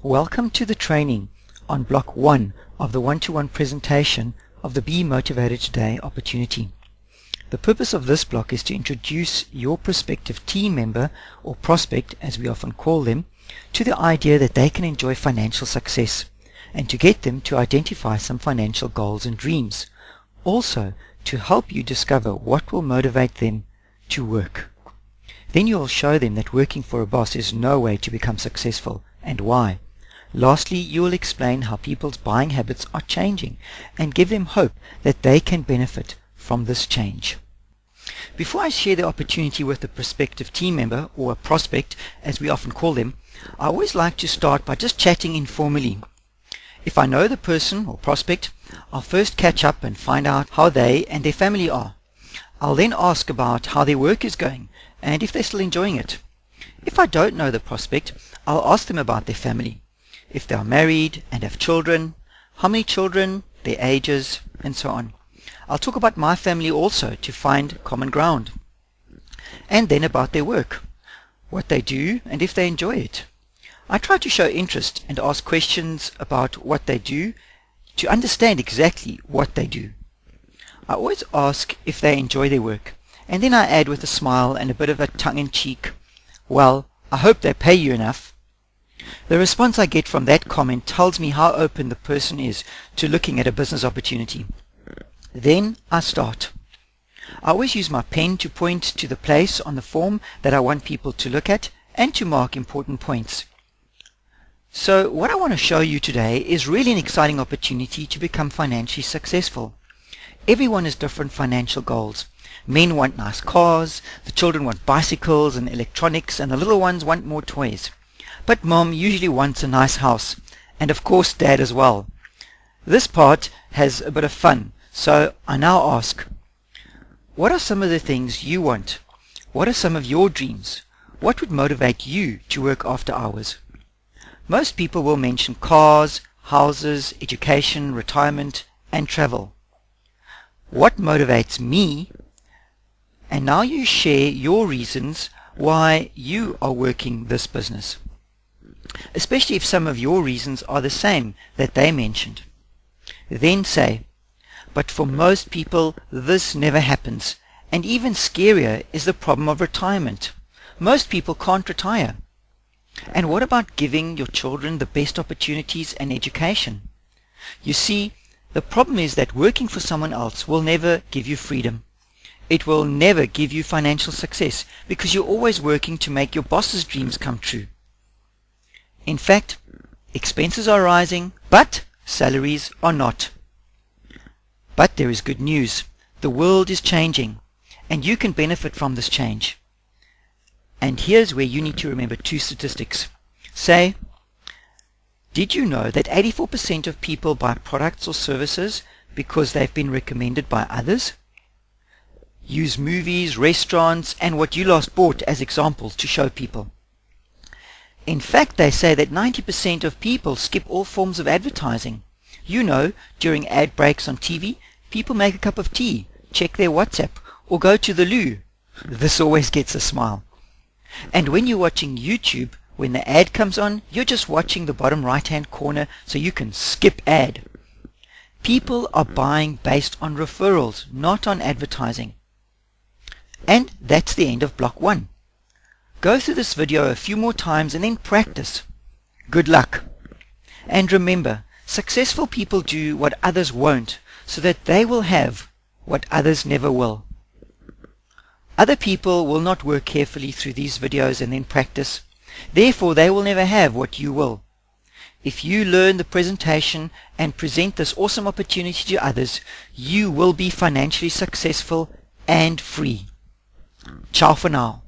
Welcome to the training on Block 1 of the one-to-one presentation of the Be Motivated Today opportunity. The purpose of this block is to introduce your prospective team member, or prospect as we often call them, to the idea that they can enjoy financial success and to get them to identify some financial goals and dreams. Also, to help you discover what will motivate them to work. Then you will show them that working for a boss is no way to become successful and why. Lastly, you will explain how people's buying habits are changing and give them hope that they can benefit from this change. Before I share the opportunity with a prospective team member, or a prospect as we often call them, I always like to start by just chatting informally. If I know the person or prospect, I'll first catch up and find out how they and their family are. I'll then ask about how their work is going and if they're still enjoying it. If I don't know the prospect, I'll ask them about their family, if they are married and have children, how many children, their ages, and so on. I'll talk about my family also to find common ground. And then about their work, what they do and if they enjoy it. I try to show interest and ask questions about what they do to understand exactly what they do. I always ask if they enjoy their work, and then I add with a smile and a bit of a tongue-in-cheek, "Well, I hope they pay you enough." The response I get from that comment tells me how open the person is to looking at a business opportunity. Then I start. I always use my pen to point to the place on the form that I want people to look at and to mark important points. So what I want to show you today is really an exciting opportunity to become financially successful. Everyone has different financial goals. Men want nice cars, the children want bicycles and electronics, and the little ones want more toys. But mom usually wants a nice house, and of course dad as well. This part has a bit of fun, so I now ask, what are some of the things you want? What are some of your dreams? What would motivate you to work after hours? Most people will mention cars, houses, education, retirement, and travel. What motivates me? And now you share your reasons why you are working this business, especially if some of your reasons are the same that they mentioned. Then say, but for most people this never happens, and even scarier is the problem of retirement. Most people can't retire. And what about giving your children the best opportunities and education? You see, the problem is that working for someone else will never give you freedom. It will never give you financial success because you're always working to make your boss's dreams come true. In fact, expenses are rising, but salaries are not. But there is good news. The world is changing, and you can benefit from this change. And here's where you need to remember two statistics. Say, did you know that 84% of people buy products or services because they've been recommended by others? Use movies, restaurants, and what you last bought as examples to show people. In fact, they say that 90% of people skip all forms of advertising. You know, during ad breaks on TV, people make a cup of tea, check their WhatsApp, or go to the loo. This always gets a smile. And when you're watching YouTube, when the ad comes on, you're just watching the bottom right-hand corner so you can skip ad. People are buying based on referrals, not on advertising. And that's the end of block 1. Go through this video a few more times and then practice. Good luck. And remember, successful people do what others won't, so that they will have what others never will. Other people will not work carefully through these videos and then practice. Therefore, they will never have what you will. If you learn the presentation and present this awesome opportunity to others, you will be financially successful and free. Ciao for now.